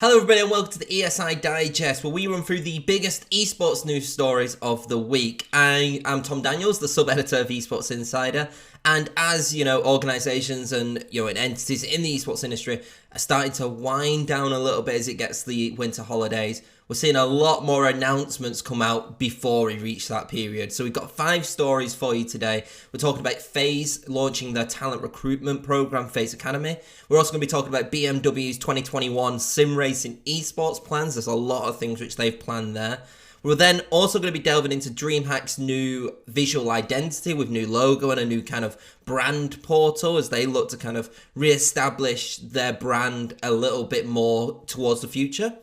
Hello everybody and welcome to the ESI Digest, where we run through the biggest esports news stories of the week. I am Tom Daniels, the sub-editor of Esports Insider, and as you know, organisations and and entities in the esports industry are starting to wind down a little bit as it gets the winter holidays. We're seeing a lot more announcements come out before we reach that period. So we've got 5 stories for you today. We're talking about FaZe launching their talent recruitment program, FaZe Academy. We're also going to be talking about BMW's 2021 sim racing esports plans. There's a lot of things which they've planned there. We're then also going to be delving into DreamHack's new visual identity with new logo and a new kind of brand portal as they look to kind of re-establish their brand a little bit more towards the future.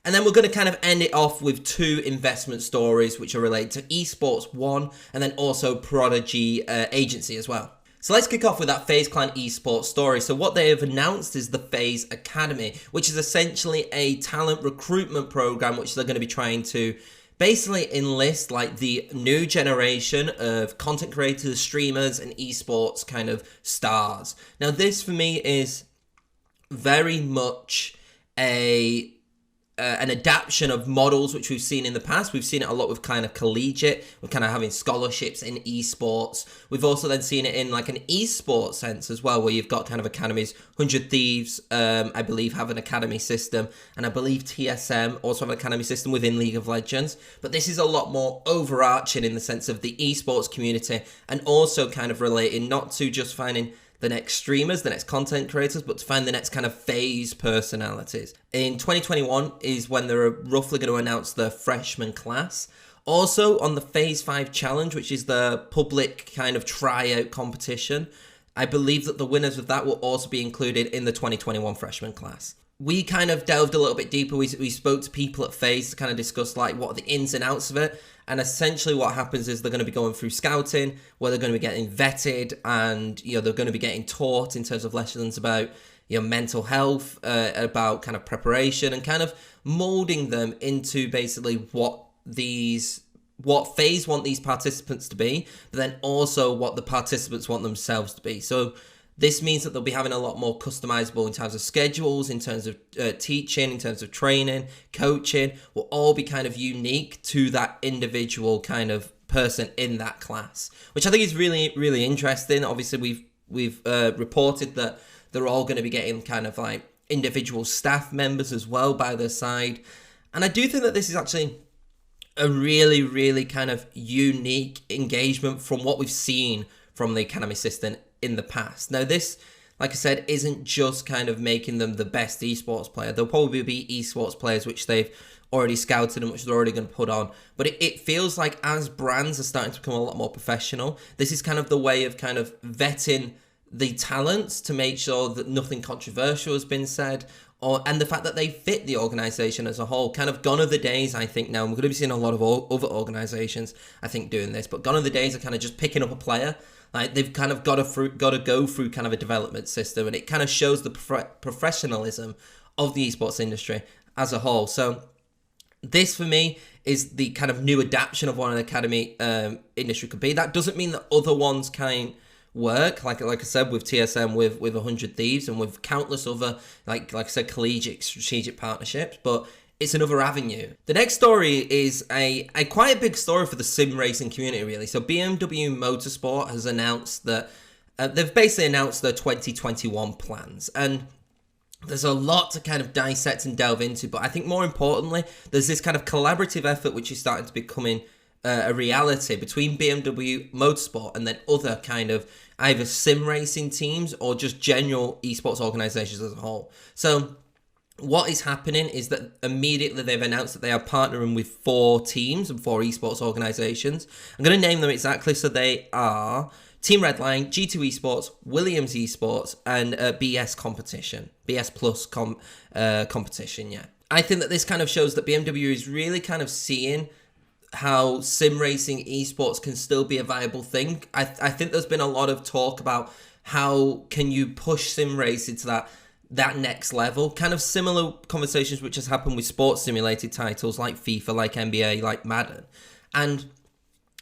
And then we're going to kind of end it off with 2 investment stories which are related to Esports One and then also Prodigy agency as well. So let's kick off with that FaZe Clan esports story. So what they have announced is the FaZe Academy, which is essentially a talent recruitment program which they're going to be trying to basically enlist like the new generation of content creators, streamers and esports kind of stars. Now this for me is very much an adaptation of models which we've seen in the past. We've seen it a lot with kind of collegiate, with kind of having scholarships in esports. We've also then seen it in like an esports sense as well, where you've got kind of academies. 100 Thieves, I believe, have an academy system, and I believe TSM also have an academy system within League of Legends. But this is a lot more overarching in the sense of the esports community, and also kind of relating not to just finding the next streamers, the next content creators, but to find the next kind of FaZe personalities. In 2021 is when they're roughly going to announce the freshman class. Also on the FaZe 5 Challenge, which is the public kind of tryout competition, I believe that the winners of that will also be included in the 2021 freshman class. We kind of delved a little bit deeper. We spoke to people at FaZe to kind of discuss like what are the ins and outs of it. And essentially what happens is they're going to be going through scouting, where they're going to be getting vetted, and they're going to be getting taught in terms of lessons about mental health, about kind of preparation, and kind of molding them into basically what FaZe want these participants to be, but then also what the participants want themselves to be. So this means that they'll be having a lot more customizable in terms of schedules, in terms of teaching, in terms of training, coaching, will all be kind of unique to that individual kind of person in that class, which I think is really, really interesting. Obviously, we've reported that they're all going to be getting kind of like individual staff members as well by their side. And I do think that this is actually a really, really kind of unique engagement from what we've seen from the academy system in the past. Now this, like I said, isn't just kind of making them the best esports player. There'll probably be esports players which they've already scouted and which they're already going to put on. But it feels like as brands are starting to become a lot more professional, this is kind of the way of kind of vetting the talents to make sure that nothing controversial has been said, and the fact that they fit the organisation as a whole. Kind of gone are the days, I think, now, and we're going to be seeing a lot of other organisations, I think, doing this, but gone are the days of kind of just picking up a player. Like they've kind of got to go through kind of a development system, and it kind of shows the professionalism of the esports industry as a whole. So this for me is the kind of new adaptation of what an academy industry could be. That doesn't mean that other ones can't work. Like I said, with TSM, with 100 Thieves, and with countless other like I said, collegiate strategic partnerships, but it's another avenue. The next story is a quite a big story for the sim racing community, really. So BMW Motorsport has announced that they've basically announced their 2021 plans, and there's a lot to kind of dissect and delve into, but I think more importantly, there's this kind of collaborative effort which is starting to becoming a reality between BMW Motorsport and then other kind of either sim racing teams or just general esports organizations as a whole. So what is happening is that immediately they've announced that they are partnering with 4 teams and 4 esports organizations. I'm going to name them exactly. So they are Team Redline, G2 Esports, Williams Esports, and BS Competition. BS Plus Competition, yeah. I think that this kind of shows that BMW is really kind of seeing how sim racing esports can still be a viable thing. I think there's been a lot of talk about how can you push sim racing to that next level. Kind of similar conversations which has happened with sports simulated titles like FIFA, like NBA, like Madden. And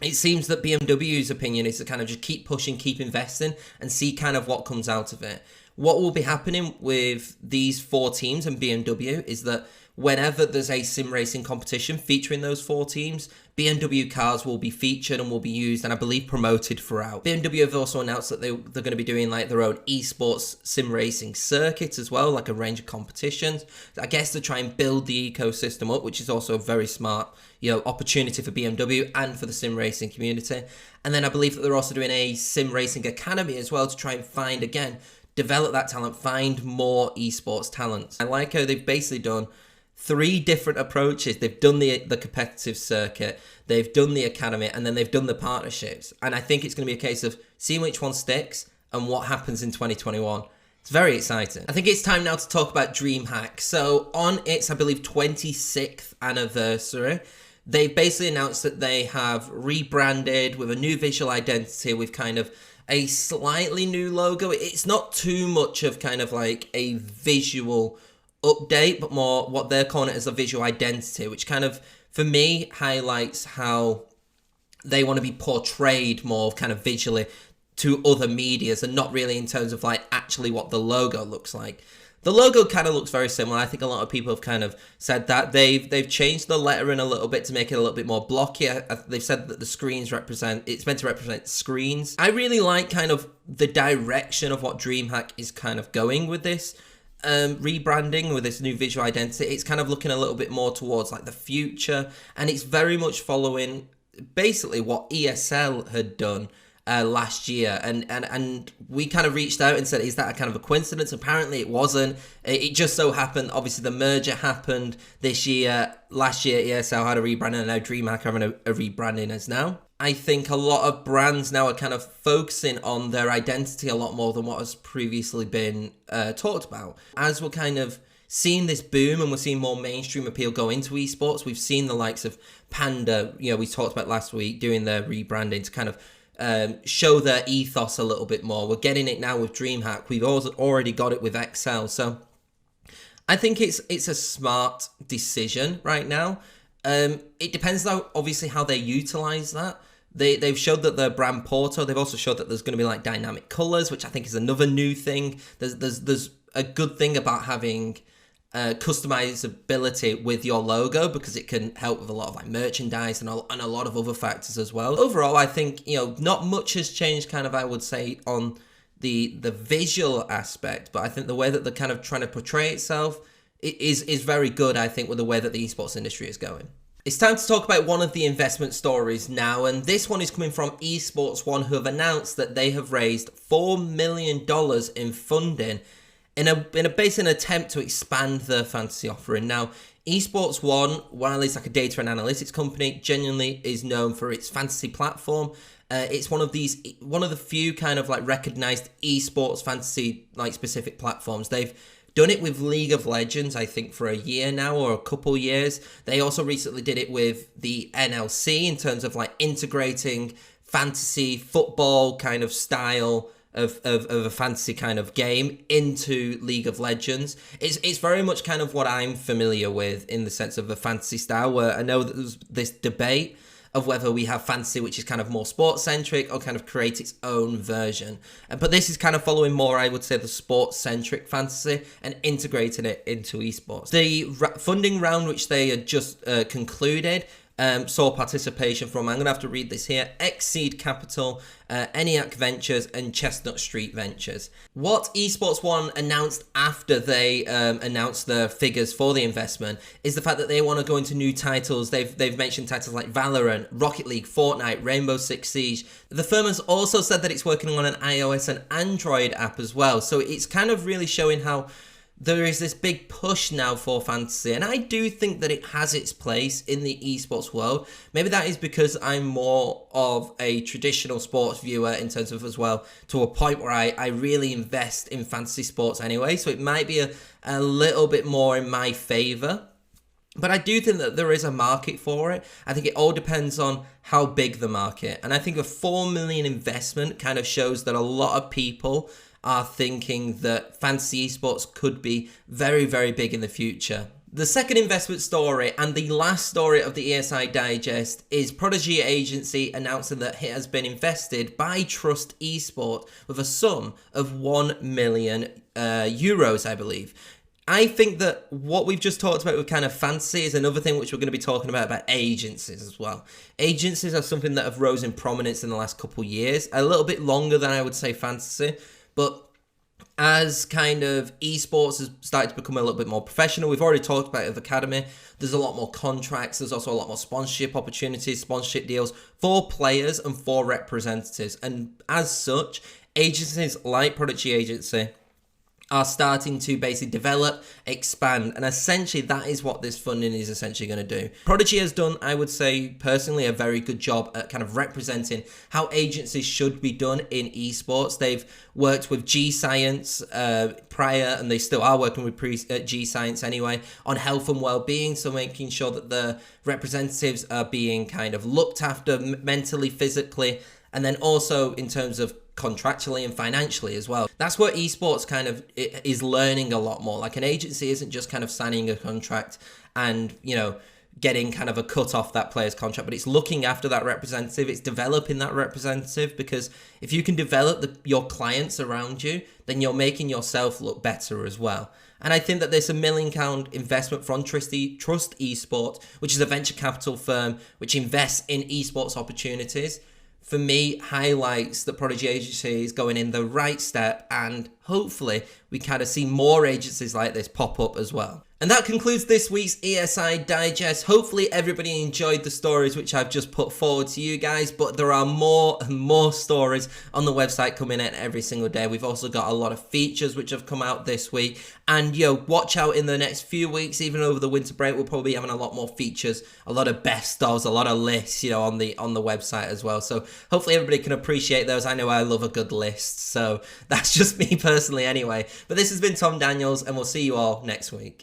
it seems that BMW's opinion is to kind of just keep pushing, keep investing, and see kind of what comes out of it. what will be happening with these 4 teams and BMW is that whenever there's a sim racing competition featuring those 4 teams, BMW cars will be featured and will be used and I believe promoted throughout. BMW have also announced that they're going to be doing like their own esports sim racing circuit as well, like a range of competitions. I guess to try and build the ecosystem up, which is also a very smart, opportunity for BMW and for the sim racing community. And then I believe that they're also doing a sim racing academy as well to try and find, again, develop that talent, find more esports talents. I like how they've basically done 3 different approaches. They've done the competitive circuit, they've done the academy, and then they've done the partnerships. And I think it's going to be a case of seeing which one sticks and what happens in 2021. It's very exciting. I think it's time now to talk about DreamHack. So on its, I believe, 26th anniversary, they've basically announced that they have rebranded with a new visual identity, with kind of a slightly new logo. It's not too much of kind of like a visual update, but more what they're calling it as a visual identity, which kind of, for me, highlights how they want to be portrayed more kind of visually to other medias and not really in terms of like actually what the logo looks like. The logo kind of looks very similar. I think a lot of people have kind of said that. They've changed the lettering a little bit to make it a little bit more blocky. They've said that the screens it's meant to represent screens. I really like kind of the direction of what DreamHack is kind of going with this rebranding, with this new visual identity. It's kind of looking a little bit more towards like the future, and it's very much following basically what ESL had done last year, and we kind of reached out and said, is that a kind of a coincidence? Apparently it wasn't. It just so happened, obviously the merger happened this year. Last year ESL had a rebranding, and now DreamHack having a rebranding as now. I think a lot of brands now are kind of focusing on their identity a lot more than what has previously been talked about. As we're kind of seeing this boom and we're seeing more mainstream appeal go into esports, we've seen the likes of Panda, we talked about last week, doing their rebranding to kind of show their ethos a little bit more. We're getting it now with DreamHack. We've also already got it with XL. So I think it's a smart decision right now. It depends though, obviously, how they utilize that. They've showed that their brand portal. They've also showed that there's going to be like dynamic colors, which I think is another new thing. There's a good thing about having customizability with your logo, because it can help with a lot of like merchandise and a lot of other factors as well. Overall, I think not much has changed, kind of, I would say, on the visual aspect, but I think the way that they're kind of trying to portray itself is very good, I think, with the way that the esports industry is going. It's time to talk about one of the investment stories now, and this one is coming from Esports One, who have announced that they have raised $4 million in funding in a basic attempt to expand their fantasy offering. Now, Esports One, while it's like a data and analytics company, genuinely is known for its fantasy platform. It's one of the few kind of like recognized esports fantasy like specific platforms. They've done it with League of Legends, I think, for a year now, or a couple years. They also recently did it with the NLC in terms of like integrating fantasy football kind of style of a fantasy kind of game into League of Legends. It's very much kind of what I'm familiar with in the sense of a fantasy style, where I know that there's this debate of whether we have fantasy which is kind of more sports-centric or kind of create its own version. But this is kind of following more, I would say, the sports-centric fantasy and integrating it into esports. The funding round, which they had just concluded, saw participation from, I'm going to have to read this here, Exceed Capital, ENIAC Ventures, and Chestnut Street Ventures. What Esports One announced after they announced the figures for the investment is the fact that they want to go into new titles. They've mentioned titles like Valorant, Rocket League, Fortnite, Rainbow Six Siege. The firm has also said that it's working on an iOS and Android app as well. So it's kind of really showing how there is this big push now for fantasy, and I do think that it has its place in the esports world. Maybe that is because I'm more of a traditional sports viewer in terms of, as well, to a point where I really invest in fantasy sports anyway, so it might be a little bit more in my favour. But I do think that there is a market for it. I think it all depends on how big the market, and I think a $4 million investment kind of shows that a lot of people are thinking that fantasy esports could be very, very big in the future. The second investment story and the last story of the ESI Digest is Prodigy Agency announcing that it has been invested by Trust Esports with a sum of 1 million euros, I believe. I think that what we've just talked about with kind of fantasy is another thing which we're going to be talking about agencies as well. Agencies are something that have rose in prominence in the last couple of years, a little bit longer than I would say fantasy, but as kind of esports has started to become a little bit more professional, we've already talked about it with Academy, there's a lot more contracts, there's also a lot more sponsorship opportunities, sponsorship deals for players and for representatives. And as such, agencies like Prodigy Agency are starting to basically develop, expand, and essentially that is what this funding is essentially going to do. Prodigy has done, I would say personally, a very good job at kind of representing how agencies should be done in esports. They've worked with G Science prior, and they still are working with G Science anyway, on health and well-being, so making sure that the representatives are being kind of looked after mentally, physically, and then also in terms of contractually and financially as well. That's where esports kind of is learning a lot more. Like, an agency isn't just kind of signing a contract and, you know, getting kind of a cut off that player's contract, but it's looking after that representative, it's developing that representative, because if you can develop your clients around you, then you're making yourself look better as well. And I think that there's a £1 million investment from Trust Esports, which is a venture capital firm which invests in esports opportunities, for me, highlights that Prodigy Agency is going in the right step, and hopefully we kind of see more agencies like this pop up as well. And that concludes this week's ESI Digest. Hopefully everybody enjoyed the stories which I've just put forward to you guys, but there are more and more stories on the website coming in every single day. We've also got a lot of features which have come out this week, and watch out in the next few weeks, even over the winter break, we'll probably be having a lot more features, a lot of best ofs, a lot of lists, on the website as well. So hopefully everybody can appreciate those. I know I love a good list, so that's just me personally anyway. But this has been Tom Daniels, and we'll see you all next week.